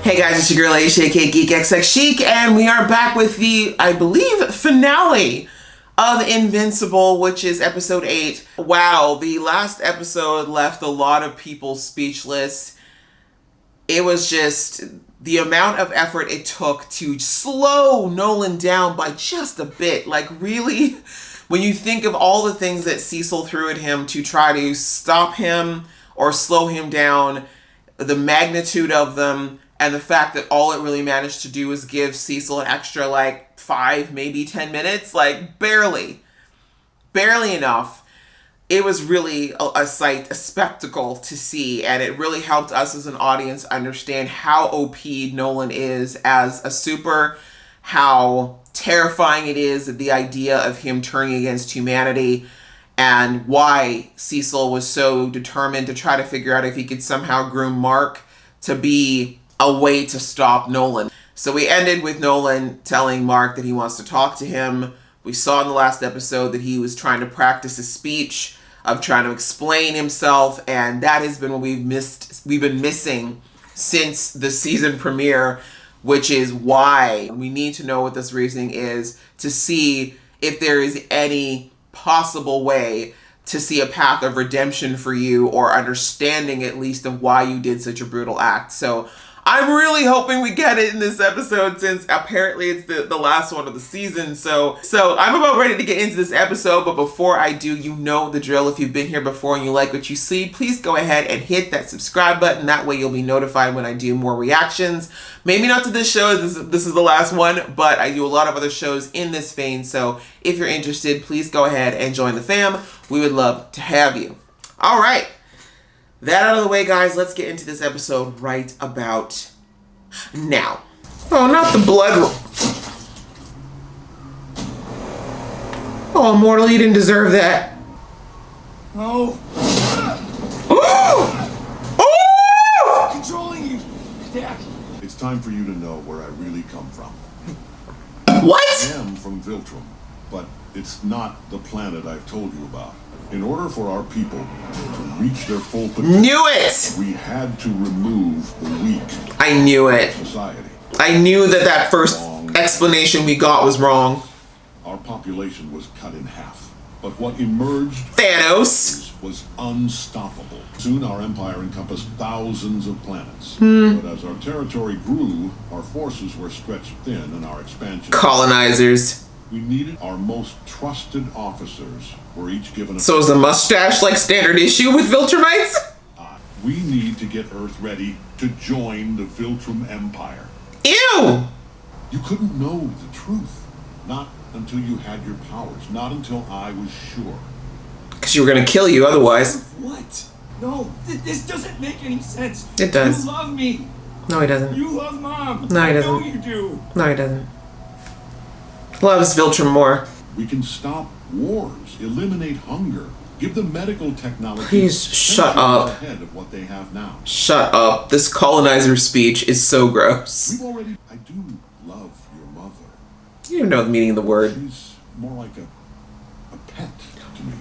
Hey guys, it's your girl Aisha, aka Geek XX Chic, and we are back with the, I believe, finale of Invincible, which is episode 8. Wow, the last episode left a lot of people speechless. It was just the amount of effort it took to slow Nolan down by just a bit. Like, really? When you think of all the things that Cecil threw at him to try to stop him or slow him down, the magnitude of them, and the fact that all it really managed to do was give Cecil an extra, 5, maybe 10 minutes, barely enough. It was really a sight, a spectacle to see, and it really helped us as an audience understand how OP Nolan is as a super, how terrifying it is, the idea of him turning against humanity, and why Cecil was so determined to try to figure out if he could somehow groom Mark to be a way to stop Nolan. So we ended with Nolan telling Mark that he wants to talk to him. We saw in the last episode that he was trying to practice his speech of trying to explain himself, and that has been what we've been missing since the season premiere, which is why we need to know what this reasoning is to see if there is any possible way to see a path of redemption for you, or understanding at least of why you did such a brutal act. So I'm really hoping we get it in this episode, since apparently it's the last one of the season. So I'm about ready to get into this episode, but before I do, you know the drill. If you've been here before and you like what you see, please go ahead and hit that subscribe button. That way you'll be notified when I do more reactions. Maybe not to this show, this is the last one, but I do a lot of other shows in this vein. So if you're interested, please go ahead and join the fam. We would love to have you. All right. That out of the way, guys, let's get into this episode right about now. Oh, not the blood. Oh, Mortal, you didn't deserve that. Oh. Oh! Oh! Controlling you, Dad. It's time for you to know where I really come from. What? I am from Viltrum, but it's not the planet I've told you about. In order for our people to reach their full potential, knew it! We had to remove the weak. I knew it. Society. I knew that first explanation we got was wrong. Our population was cut in half, but what emerged Thanos was unstoppable. Soon our empire encompassed thousands of planets. But as our territory grew, our forces were stretched thin, and our expansion. Colonizers. We needed our most trusted officers were each given a... So is the mustache like standard issue with Viltrumites? We need to get Earth ready to join the Viltrum Empire. Ew! You couldn't know the truth. Not until you had your powers. Not until I was sure. Because you were going to kill you otherwise. What? No, this doesn't make any sense. It does. You love me. No, he doesn't. You love Mom. No, he doesn't. I know you do. No, he doesn't. Loves Viltrum more. We can stop wars, eliminate hunger, give them medical technology. Please shut up. Ahead of what they have now. Shut up. This colonizer speech is so gross. I do love your mother. You don't know the meaning of the word. She's more like a pet to me.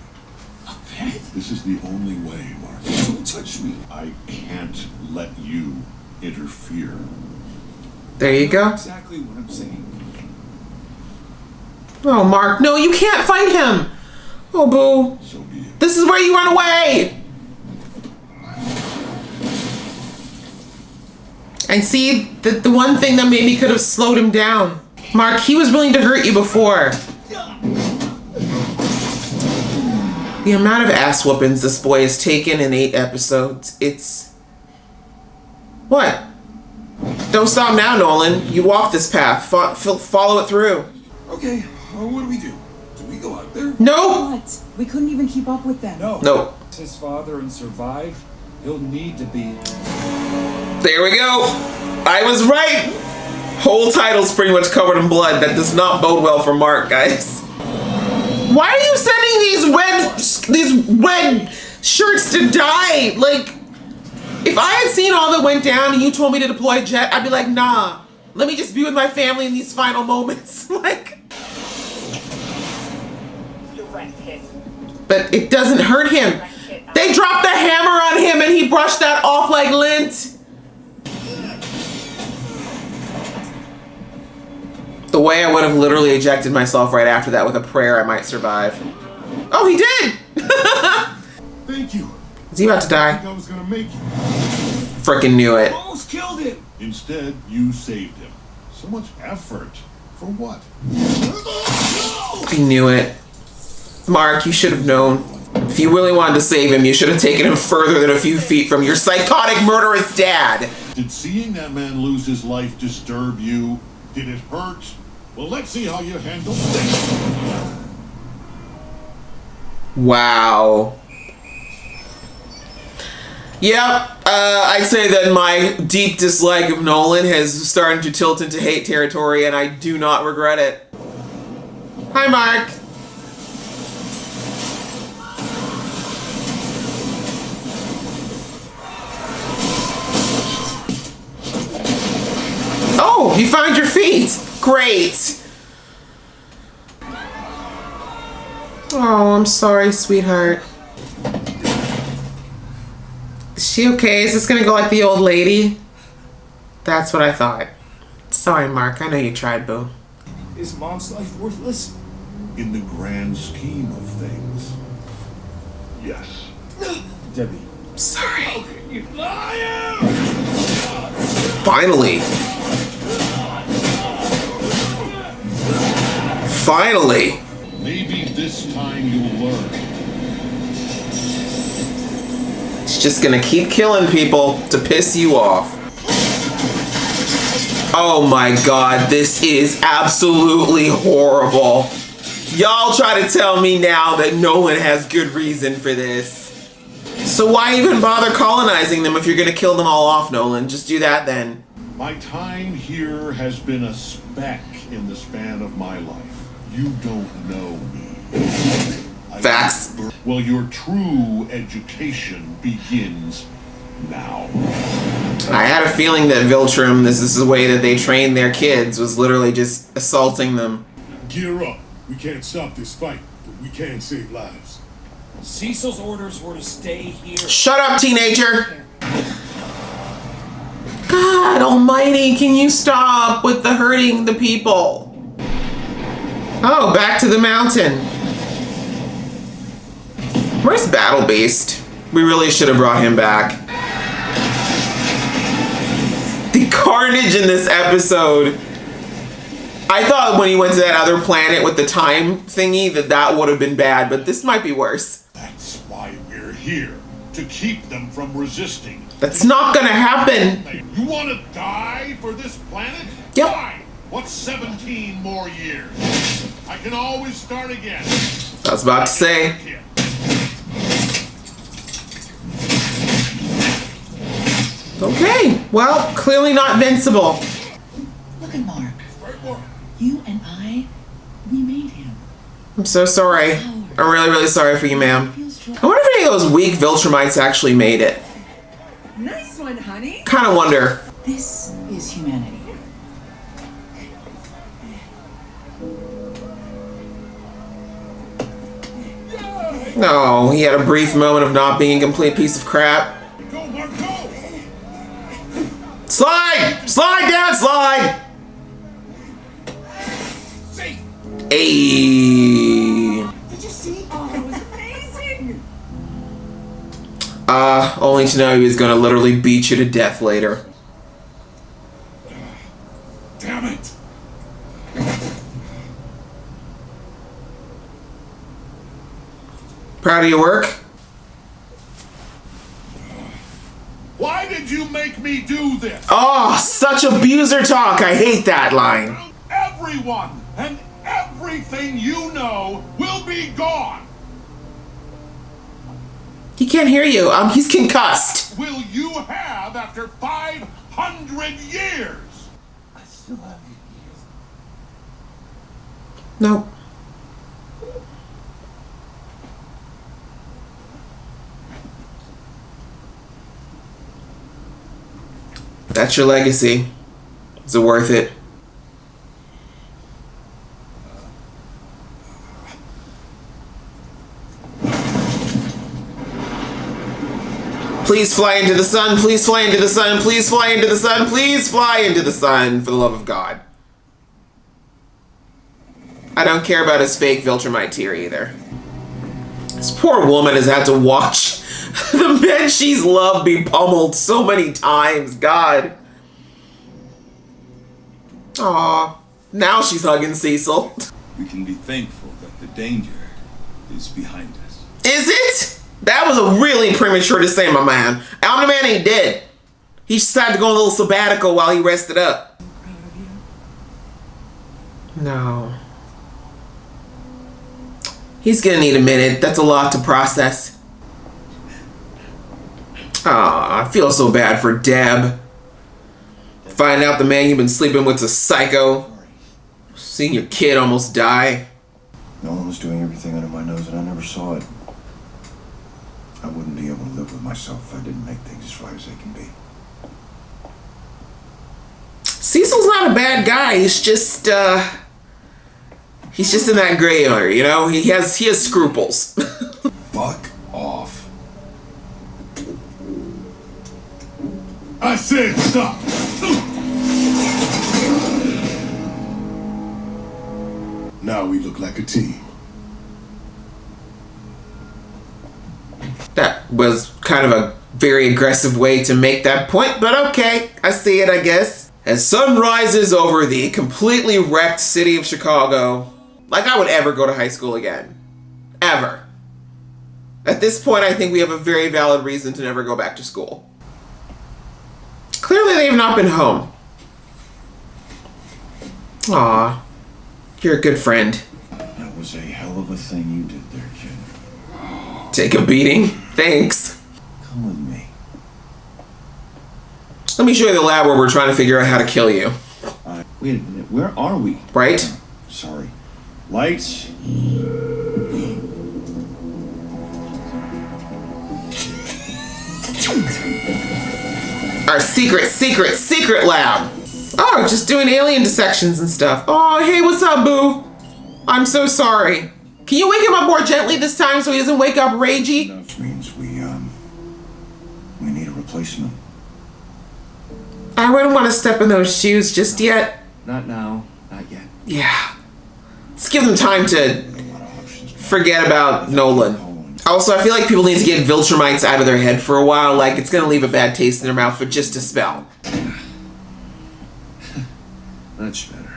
A pet? This is the only way, Mark. Don't touch me. I can't let you interfere. There you go. Exactly what I'm saying. Oh, Mark. No, you can't fight him. Oh, boo. So be it. This is where you run away. And see, the one thing that maybe could have slowed him down. Mark, he was willing to hurt you before. The amount of ass whoopings this boy has taken in 8 episodes, it's... What? Don't stop now, Nolan. You walk this path. Follow it through. Okay, what do we do? Do we go out there? No! What? We couldn't even keep up with them. No. His father and survive, he'll need to be. There we go. I was right. Whole title's pretty much covered in blood. That does not bode well for Mark, guys. Why are you sending these red shirts to die? Like, if I had seen all that went down and you told me to deploy a jet, I'd be like, nah. Let me just be with my family in these final moments. Like. But it doesn't hurt him. They dropped the hammer on him and he brushed that off like lint. The way I would have literally ejected myself right after that with a prayer, I might survive. Oh, he did! Thank you. Is he about to I die? think I was gonna make it. Frickin' knew it. Almost killed him. Instead, you saved him. So much effort. For what? I knew it. Mark, you should have known. If you really wanted to save him, you should have taken him further than a few feet from your psychotic, murderous dad. Did seeing that man lose his life disturb you? Did it hurt? Well, let's see how you handle this. Wow. Yep, I'd say that my deep dislike of Nolan has started to tilt into hate territory, and I do not regret it. Hi, Mark. Oh, you found your feet. Great. Oh, I'm sorry, sweetheart. Is she okay? Is this gonna go like the old lady? That's what I thought. Sorry, Mark. I know you tried, boo. Is Mom's life worthless? In the grand scheme of things, yes. Debbie. Sorry. You liar! Finally. Finally. Maybe this time you'll learn. She's just gonna keep killing people to piss you off. Oh my god, this is absolutely horrible. Y'all try to tell me now that Nolan has good reason for this. So why even bother colonizing them if you're gonna kill them all off, Nolan? Just do that then. My time here has been a speck in the span of my life. You don't know me. Facts. Well, your true education begins now. I had a feeling that Viltrum, this is the way that they train their kids, was literally just assaulting them. Gear up. We can't stop this fight, but we can save lives. Cecil's orders were to stay here. Shut up, teenager! God almighty, can you stop with the hurting the people? Oh, back to the mountain. Where's Battle Beast? We really should have brought him back. The carnage in this episode. I thought when he went to that other planet with the time thingy that would have been bad, but this might be worse. That's why we're here. To keep them from resisting. That's not gonna happen. You want to die for this planet? Yep. Fine. What's 17 more years? I can always start again. I was about to say. Okay, well, clearly not Invincible. Look at Mark. You and I, we made him. I'm so sorry. I'm really, really sorry for you, ma'am. I wonder if any of those weak Viltrumites actually made it. Nice one, honey. Kind of wonder. This is humanity. No, he had a brief moment of not being a complete piece of crap. Go, Mark, go! Slide! Slide down, slide! See? Ayy. Did you see? Oh, it was amazing. Only to know he was gonna literally beat you to death later. Damn it! Proud of your work? Why did you make me do this? Oh, such abuser talk. I hate that line. Everyone and everything you know will be gone. He can't hear you. He's concussed. Will you have after 500 years? I still have you. Nope. That's your legacy. Is it worth it? Please fly into the sun. Please fly into the sun. Please fly into the sun. Please fly into the sun, for the love of God. I don't care about his fake Viltrumite tear either. This poor woman has had to watch the men she's loved be pummeled so many times. God. Aw. Now she's hugging Cecil. We can be thankful that the danger is behind us. Is it? That was a really premature to say, my man. Omniman ain't dead. He just had to go on a little sabbatical while he rested up. No. He's gonna need a minute. That's a lot to process. Aw, I feel so bad for Deb. Find out the man you've been sleeping with's a psycho. Seeing your kid almost die. Nolan was doing everything under my nose and I never saw it. I wouldn't be able to live with myself if I didn't make things as right as they can be. Cecil's not a bad guy. He's just in that gray area, you know? He has scruples. Fuck off. I said stop. Now we look like a team. That was kind of a very aggressive way to make that point, but okay, I see it, I guess. As sun rises over the completely wrecked city of Chicago, like I would ever go to high school again. Ever. At this point, I think we have a very valid reason to never go back to school. Clearly, they have not been home. Aw, you're a good friend. That was a hell of a thing you did there, kid. Take a beating? Thanks. Come with me. Let me show you the lab where we're trying to figure out how to kill you. Wait a minute, where are we? Right? Sorry. Lights. Our secret lab. Oh, just doing alien dissections and stuff. Oh, hey, what's up, boo? I'm so sorry. Can you wake him up more gently this time so he doesn't wake up ragey? Which means we need a replacement. I wouldn't want to step in those shoes just yet. Not now, not yet. Yeah. Let's give them time to forget about Nolan. Also, I feel like people need to get Viltrumites out of their head for a while. Like, it's gonna leave a bad taste in their mouth for just a spell. Much better.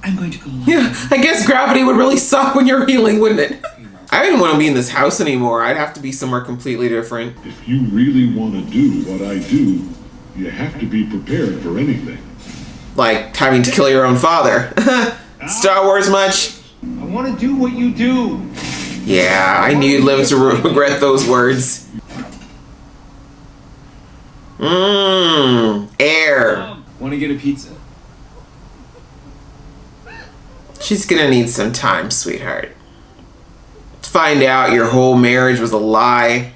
I'm going to go along. Yeah, I guess gravity would really suck when you're healing, wouldn't it? I didn't want to be in this house anymore. I'd have to be somewhere completely different. If you really want to do what I do, you have to be prepared for anything. Like having to kill your own father. Star Wars much? I want to do what you do. Yeah, I knew you'd live to regret those words. Air. Want to get a pizza? She's gonna need some time, sweetheart. To find out your whole marriage was a lie.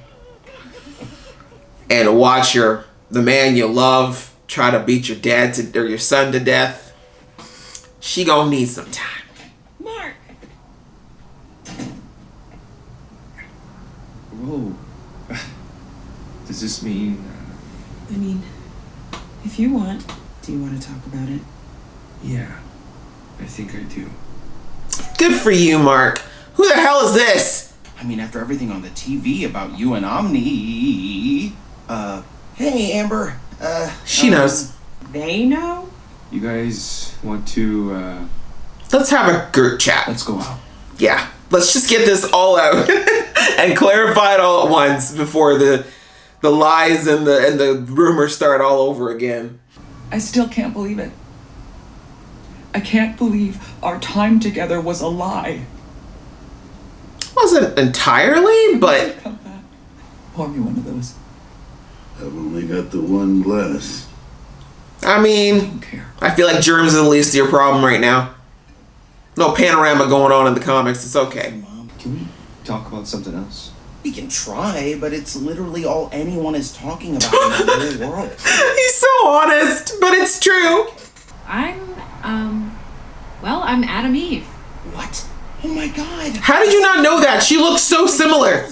And watch the man you love try to beat your dad or your son to death. She gonna need some time. Mark! Whoa. Does this mean... I mean, if you want, do you want to talk about it? Yeah, I think I do. Good for you, Mark. Who the hell is this? I mean, after everything on the TV about you and Omni... Hey, Amber. She knows. They know? You guys want to, Let's have a group chat. let's go out. Yeah. Let's just get this all out and clarify it all at once before the lies and the rumors start all over again. I still can't believe it. I can't believe our time together was a lie. Wasn't entirely, but Come back. Pour me one of those. I've only got the one glass. I mean, Don't care. I feel like germs are the least of your problem right now. No panorama going on in the comics. It's okay. Can we talk about something else? We can try, but it's literally all anyone is talking about in the whole world. He's so honest, but it's true. I'm Adam Eve. What? Oh my god. How did you not know that? She looks so similar.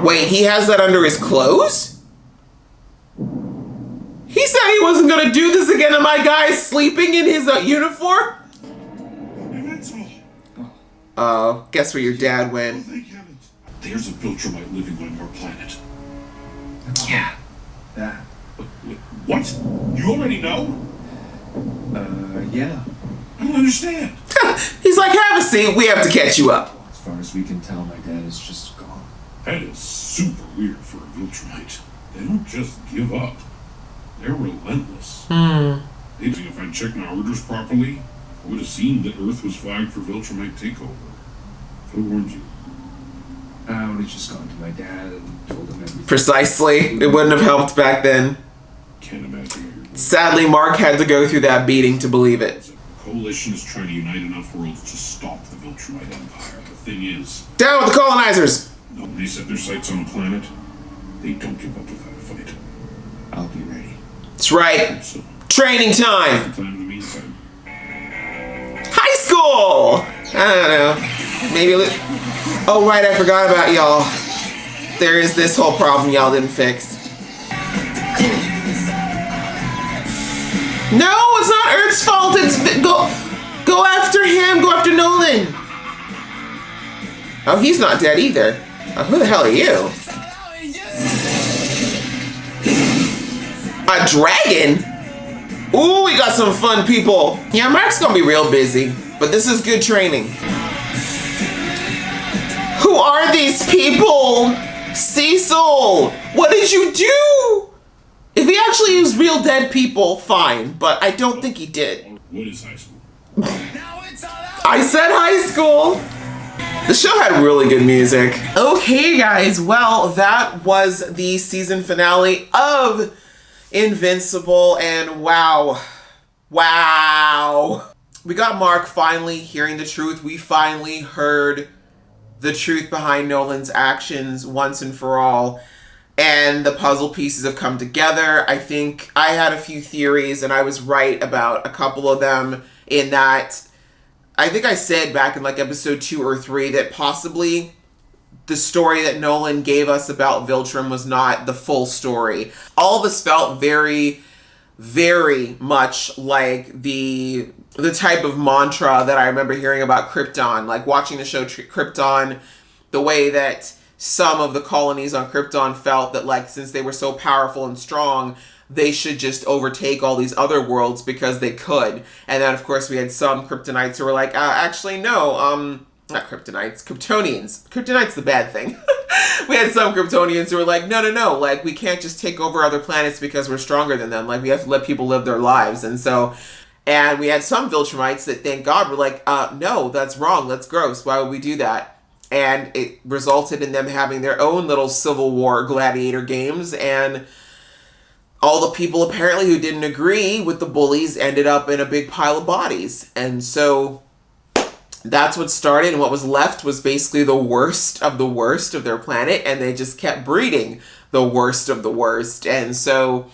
Wait, he has that under his clothes? He He said he wasn't gonna do this again, and my guy's sleeping in his uniform? Invincible. Oh, guess where your dad Oh, went. thank heavens. There's a Viltrumite living on your planet. Yeah. That. What? You already know? Yeah. I don't understand. He's like, have a seat, we have to catch you up. As far as we can tell, my dad is just gone. That is super weird for a Viltrumite. They don't just give up. They're relentless. If I'd checked my orders properly, I would have seen that Earth was flagged for Viltrumite takeover. Who warned you? I would have just gone to my dad and told him everything. Precisely. It wouldn't have helped back then. Can't imagine what you're doing. Sadly, Mark had to go through that beating to believe it. The coalition is trying to unite enough worlds to stop the Viltrumite Empire. The thing is, Down with the colonizers! when they set their sights on a planet, they don't give up without a fight. I'll be ready. That's right. So, Training time. plan in the meantime. High school! I don't know. Maybe. Oh, right, I forgot about y'all. There is this whole problem y'all didn't fix. No, it's not Earth's fault. It's go after him. Go after Nolan. Oh, he's not dead either. Who the hell are you? A dragon? Ooh, we got some fun people. Yeah, Mark's gonna be real busy, but this is good training. Who are these people? Cecil, what did you do? If he actually used real dead people, fine, but I don't think he did. What is high school? I said high school. The show had really good music. Okay, guys, well, that was the season finale of Invincible, and wow. We got Mark finally hearing the truth. We finally heard the truth behind Nolan's actions once and for all. And the puzzle pieces have come together. I think I had a few theories, and I was right about a couple of them, in that I think I said back in like episode 2 or 3 that possibly the story that Nolan gave us about Viltrum was not the full story. All of this felt very, very much like the type of mantra that I remember hearing about Krypton, like watching the show Krypton, the way that some of the colonies on Krypton felt that, like, since they were so powerful and strong, they should just overtake all these other worlds because they could. And then, of course, we had some Kryptonites who were like, actually, no, not Kryptonites, Kryptonians. Kryptonite's the bad thing. We had some Kryptonians who were like, no, like, we can't just take over other planets because we're stronger than them. Like, we have to let people live their lives. And we had some Viltrumites that, thank God, were like, no, that's wrong, that's gross, why would we do that? And it resulted in them having their own little Civil War gladiator games, and all the people apparently who didn't agree with the bullies ended up in a big pile of bodies. And so that's what started, and what was left was basically the worst of their planet, and they just kept breeding the worst of the worst. And so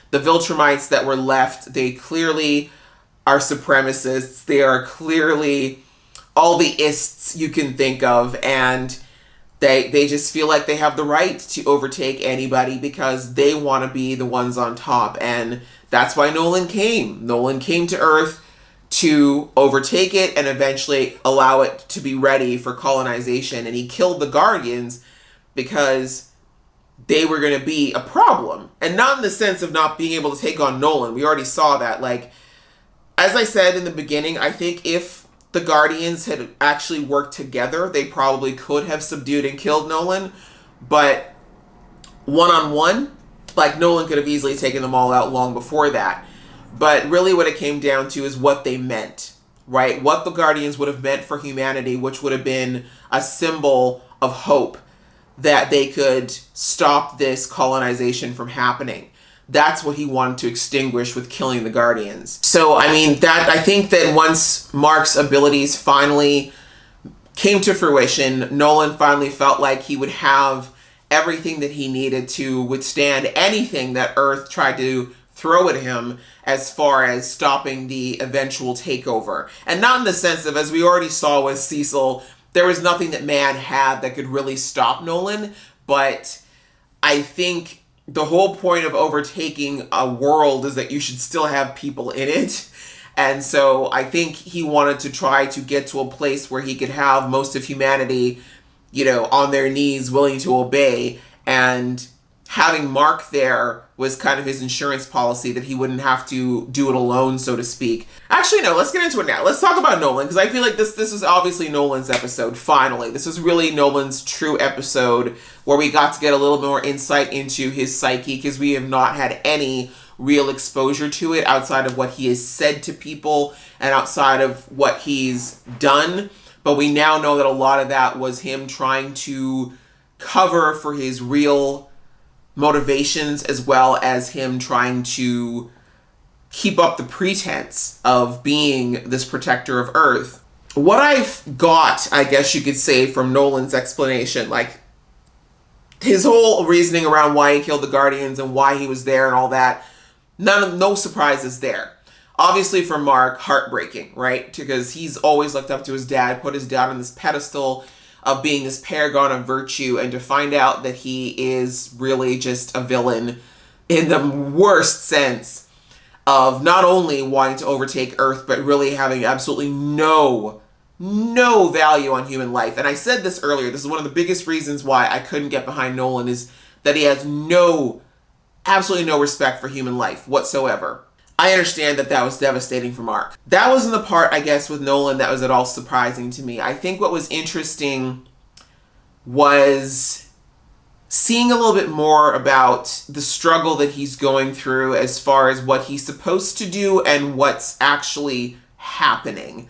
the Viltrumites that were left, they clearly are supremacists. They are clearly all the ists you can think of, and they just feel like they have the right to overtake anybody because they want to be the ones on top. And that's why Nolan came. Nolan came to Earth to overtake it and eventually allow it to be ready for colonization. And he killed the Guardians because they were going to be a problem. And not in the sense of not being able to take on Nolan. We already saw that. Like, as I said in the beginning, I think if the Guardians had actually worked together, they probably could have subdued and killed Nolan. But one-on-one, like, Nolan could have easily taken them all out long before that. But really what it came down to is what they meant, right? What the Guardians would have meant for humanity, which would have been a symbol of hope that they could stop this colonization from happening. That's what he wanted to extinguish with killing the Guardians. So, I mean, I think that once Mark's abilities finally came to fruition, Nolan finally felt like he would have everything that he needed to withstand anything that Earth tried to throw at him as far as stopping the eventual takeover. And not in the sense of, as we already saw with Cecil, there was nothing that man had that could really stop Nolan, but I think the whole point of overtaking a world is that you should still have people in it. And so I think he wanted to try to get to a place where he could have most of humanity, on their knees, willing to obey. And having Mark there was kind of his insurance policy that he wouldn't have to do it alone, so to speak. Actually, no, let's get into it now. Let's talk about Nolan, because I feel like this is obviously Nolan's episode, finally. This was really Nolan's true episode, where we got to get a little more insight into his psyche, because we have not had any real exposure to it outside of what he has said to people and outside of what he's done. But we now know that a lot of that was him trying to cover for his real motivations, as well as him trying to keep up the pretense of being this protector of Earth. What I've got, I guess you could say, from Nolan's explanation, like his whole reasoning around why he killed the Guardians and why he was there and all that, no surprises there. Obviously for Mark, heartbreaking, right? Because he's always looked up to his dad, put his dad on this pedestal of being this paragon of virtue, and to find out that he is really just a villain in the worst sense of not only wanting to overtake Earth, but really having absolutely no value on human life. And I said this earlier, this is one of the biggest reasons why I couldn't get behind Nolan, is that he has absolutely no respect for human life whatsoever. I understand that was devastating for Mark. That wasn't the part, I guess, with Nolan that was at all surprising to me. I think what was interesting was seeing a little bit more about the struggle that he's going through as far as what he's supposed to do and what's actually happening.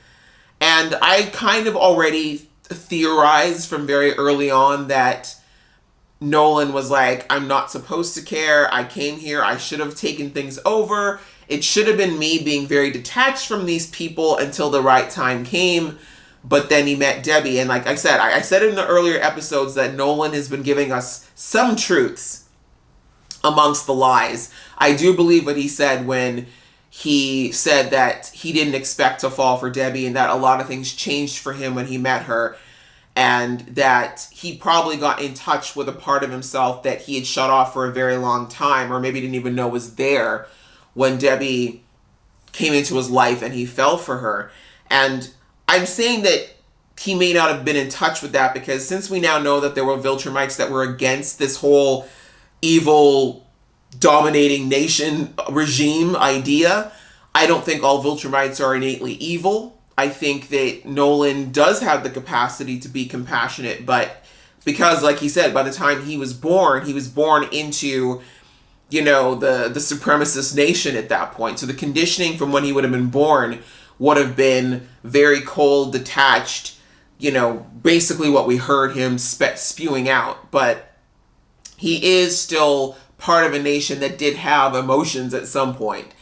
And I kind of already theorized from very early on that Nolan was like, I'm not supposed to care. I came here. I should have taken things over. It should have been me being very detached from these people until the right time came. But then he met Debbie. And like I said in the earlier episodes that Nolan has been giving us some truths amongst the lies. I do believe what he said when he said that he didn't expect to fall for Debbie, and that a lot of things changed for him when he met her. And that he probably got in touch with a part of himself that he had shut off for a very long time, or maybe didn't even know was there, when Debbie came into his life and he fell for her. And I'm saying that he may not have been in touch with that, because since we now know that there were Viltrumites that were against this whole evil dominating nation regime idea, I don't think all Viltrumites are innately evil. I think that Nolan does have the capacity to be compassionate, but because, like he said, by the time he was born into, the supremacist nation at that point. So the conditioning from when he would have been born would have been very cold, detached, basically what we heard him spewing out. But he is still part of a nation that did have emotions at some point.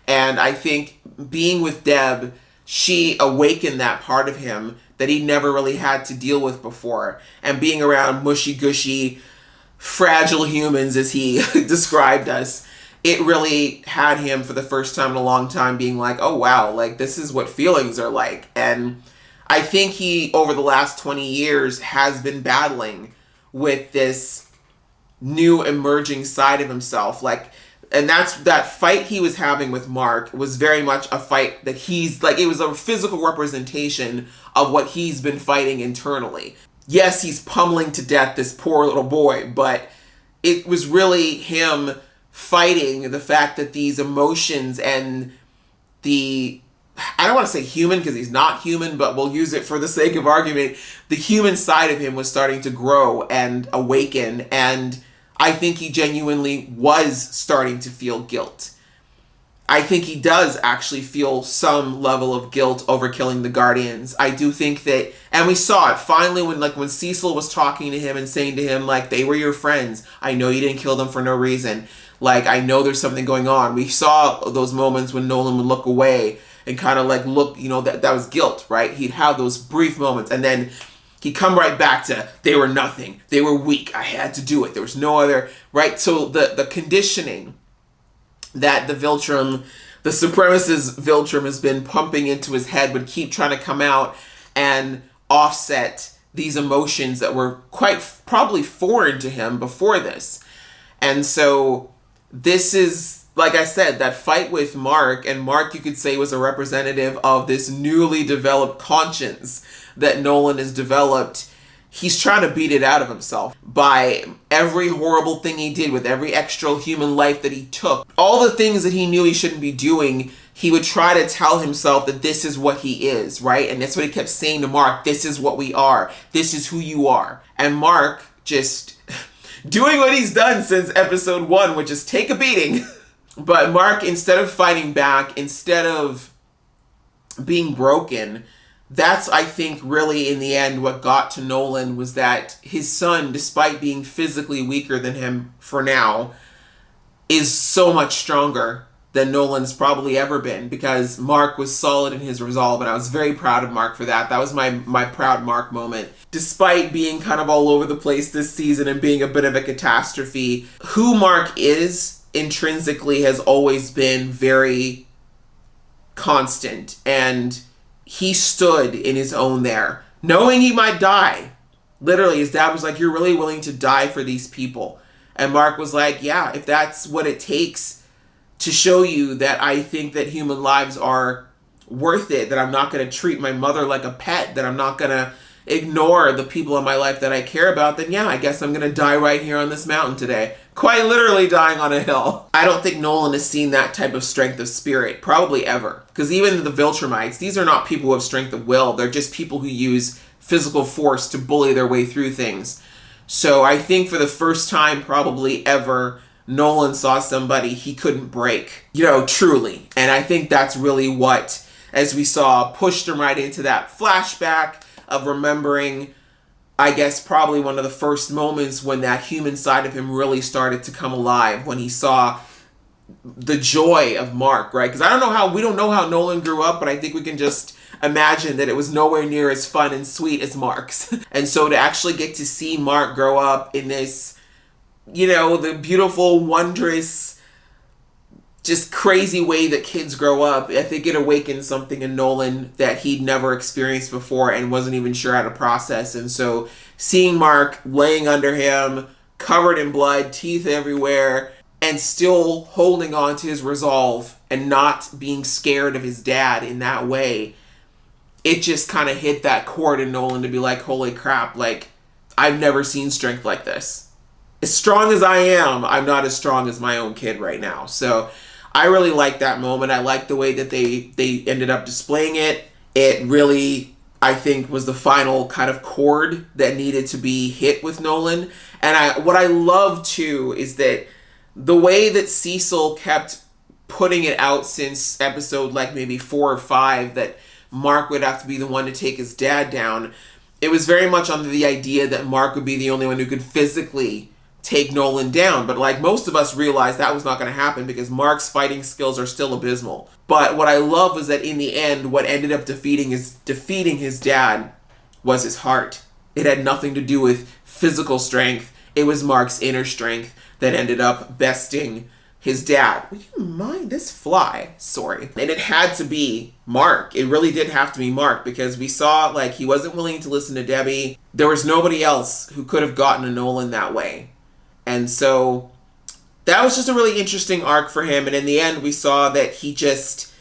And I think being with Deb, she awakened that part of him that he never really had to deal with before. And being around mushy-gushy, fragile humans, as he described us, it really had him for the first time in a long time being like, oh wow, like this is what feelings are like. And I think he, over the last 20 years, has been battling with this new emerging side of himself. And that fight he was having with Mark was very much a fight that it was a physical representation of what he's been fighting internally. Yes, he's pummeling to death this poor little boy, but it was really him fighting the fact that these emotions and I don't want to say human because he's not human, but we'll use it for the sake of argument, the human side of him was starting to grow and awaken, and I think he genuinely was starting to feel guilt. I think he does actually feel some level of guilt over killing the Guardians. I do think that, and we saw it finally when Cecil was talking to him and saying to him, like, they were your friends. I know you didn't kill them for no reason. Like, I know there's something going on. We saw those moments when Nolan would look away and kind of like look, that was guilt, right? He'd have those brief moments, and then he'd come right back to, they were nothing. They were weak. I had to do it. There was no other, right? So the conditioning that the supremacist Viltrum has been pumping into his head would keep trying to come out and offset these emotions that were quite probably foreign to him before this. And so this is, like I said, that fight with Mark, and Mark, you could say, was a representative of this newly developed conscience that Nolan has developed. He's trying to beat it out of himself by every horrible thing he did, with every extra human life that he took. All the things that he knew he shouldn't be doing, he would try to tell himself that this is what he is, right? And that's what he kept saying to Mark, this is what we are. This is who you are. And Mark just doing what he's done since episode 1, which is take a beating. But Mark, instead of fighting back, instead of being broken, that's, I think, really in the end what got to Nolan, was that his son, despite being physically weaker than him for now, is so much stronger than Nolan's probably ever been, because Mark was solid in his resolve, and I was very proud of Mark for that. That was my proud Mark moment. Despite being kind of all over the place this season and being a bit of a catastrophe, who Mark is intrinsically has always been very constant, and he stood in his own there, knowing he might die. Literally, his dad was like, you're really willing to die for these people? And Mark was like, yeah, if that's what it takes to show you that I think that human lives are worth it, that I'm not going to treat my mother like a pet, that I'm not going to ignore the people in my life that I care about, then yeah, I guess I'm going to die right here on this mountain today. Quite literally dying on a hill. I don't think Nolan has seen that type of strength of spirit, probably ever. Because even the Viltrumites, these are not people who have strength of will. They're just people who use physical force to bully their way through things. So I think for the first time probably ever, Nolan saw somebody he couldn't break, truly. And I think that's really what, as we saw, pushed him right into that flashback of remembering, I guess, probably one of the first moments when that human side of him really started to come alive, when he saw the joy of Mark, right? Because we don't know how Nolan grew up, but I think we can just imagine that it was nowhere near as fun and sweet as Mark's. And so to actually get to see Mark grow up in this, the beautiful, wondrous, just crazy way that kids grow up, I think it awakened something in Nolan that he'd never experienced before and wasn't even sure how to process. And so seeing Mark laying under him, covered in blood, teeth everywhere, and still holding on to his resolve and not being scared of his dad in that way, it just kind of hit that chord in Nolan to be like, holy crap, I've never seen strength like this. As strong as I am, I'm not as strong as my own kid right now. So I really like that moment. I like the way that they ended up displaying it. It really, I think, was the final kind of chord that needed to be hit with Nolan. And what I love too is that the way that Cecil kept putting it out since episode maybe 4 or 5, that Mark would have to be the one to take his dad down. It was very much under the idea that Mark would be the only one who could physically take Nolan down. But most of us realized that was not going to happen because Mark's fighting skills are still abysmal. But what I love was that in the end, what ended up defeating his dad was his heart. It had nothing to do with physical strength. It was Mark's inner strength that ended up besting his dad. Would you mind this fly? Sorry. And it had to be Mark. It really did have to be Mark, because we saw he wasn't willing to listen to Debbie. There was nobody else who could have gotten to Nolan that way. And so that was just a really interesting arc for him. And in the end, we saw that he just,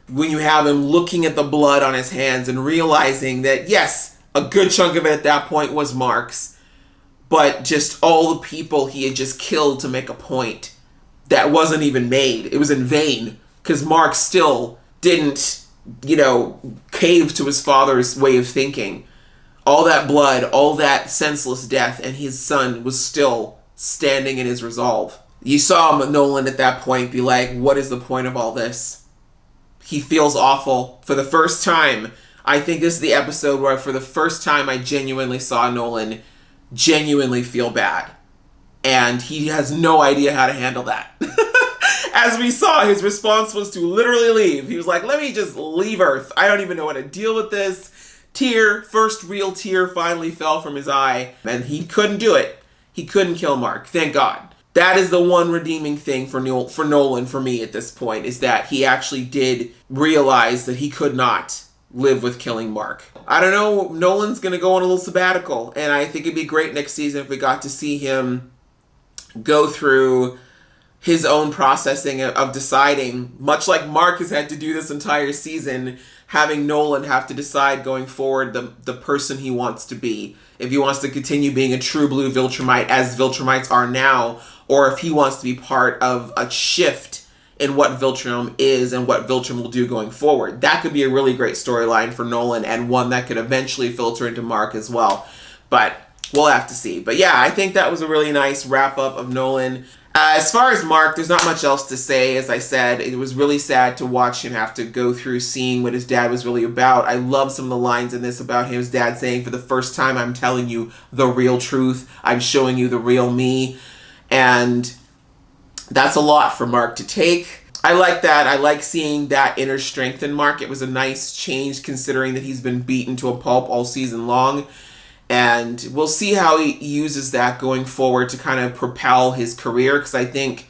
when you have him looking at the blood on his hands and realizing that, yes, a good chunk of it at that point was Mark's, but just all the people he had just killed to make a point that wasn't even made. It was in vain, because Mark still didn't, cave to his father's way of thinking. All that blood, all that senseless death, and his son was still standing in his resolve. You saw Nolan at that point be like, what is the point of all this? He feels awful. For the first time, I think this is the episode where for the first time I genuinely saw Nolan genuinely feel bad. And he has no idea how to handle that. As we saw, his response was to literally leave. He was like, let me just leave Earth. I don't even know how to deal with this. First real tear finally fell from his eye, and he couldn't do it. He couldn't kill Mark, thank God. That is the one redeeming thing for Nolan for me at this point, is that he actually did realize that he could not live with killing Mark. I don't know, Nolan's going to go on a little sabbatical, and I think it'd be great next season if we got to see him, go through his own processing of deciding, much like Mark has had to do this entire season, having Nolan have to decide going forward the person he wants to be. If he wants to continue being a true blue Viltrumite as Viltrumites are now, or if he wants to be part of a shift in what Viltrum is and what Viltrum will do going forward. That could be a really great storyline for Nolan, and one that could eventually filter into Mark as well. But we'll have to see. But yeah, I think that was a really nice wrap-up of Nolan. As far as Mark, there's not much else to say. As I said, it was really sad to watch him have to go through seeing what his dad was really about. I love some of the lines in this about his dad saying, "For the first time, I'm telling you the real truth. I'm showing you the real me." And that's a lot for Mark to take. I like that. I like seeing that inner strength in Mark. It was a nice change considering that he's been beaten to a pulp all season long. And we'll see how he uses that going forward to kind of propel his career, because I think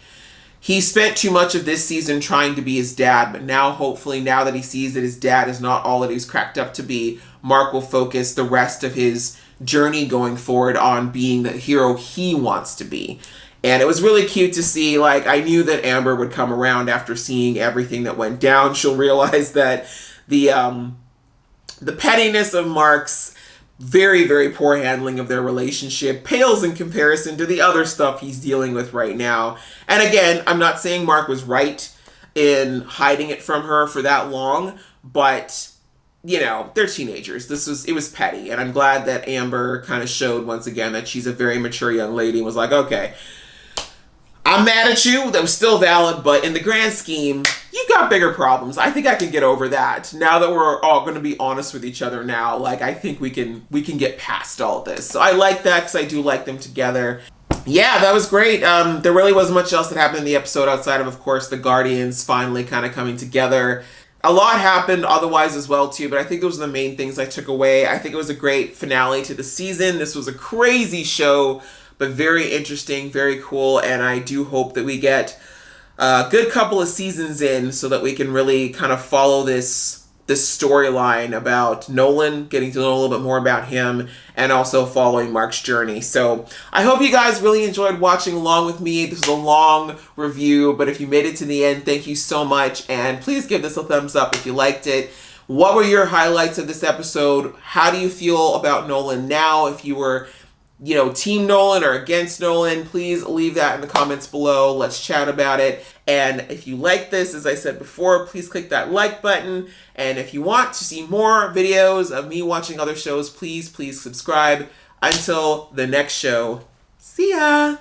he spent too much of this season trying to be his dad. But now, hopefully, now that he sees that his dad is not all that he's cracked up to be, Mark will focus the rest of his journey going forward on being the hero he wants to be. And it was really cute to see, like, I knew that Amber would come around after seeing everything that went down. She'll realize that the pettiness of Mark's very, very poor handling of their relationship pales in comparison to the other stuff he's dealing with right now. And again, I'm not saying Mark was right in hiding it from her for that long, but, you know, they're teenagers. It was petty. And I'm glad that Amber kind of showed once again that she's a very mature young lady and was like, okay, I'm mad at you. That was still valid, but in the grand scheme, you've got bigger problems. I think I can get over that. Now that we're all going to be honest with each other now, like, I think we can get past all this. So I like that because I do like them together. Yeah, that was great. There really wasn't much else that happened in the episode outside of course, the Guardians finally kind of coming together. A lot happened otherwise as well, too, but I think those are the main things I took away. I think it was a great finale to the season. This was a crazy show, but very interesting, very cool, and I do hope that we get a good couple of seasons in so that we can really kind of follow this storyline about Nolan, getting to know a little bit more about him, and also following Mark's journey. So I hope you guys really enjoyed watching along with me. This was a long review, but if you made it to the end, thank you so much, and please give this a thumbs up if you liked it. What were your highlights of this episode? How do you feel about Nolan now? If you were, you know, Team Nolan or against Nolan, please leave that in the comments below. Let's chat about it. And if you like this, as I said before, please click that like button. And if you want to see more videos of me watching other shows, please subscribe. Until the next show, see ya!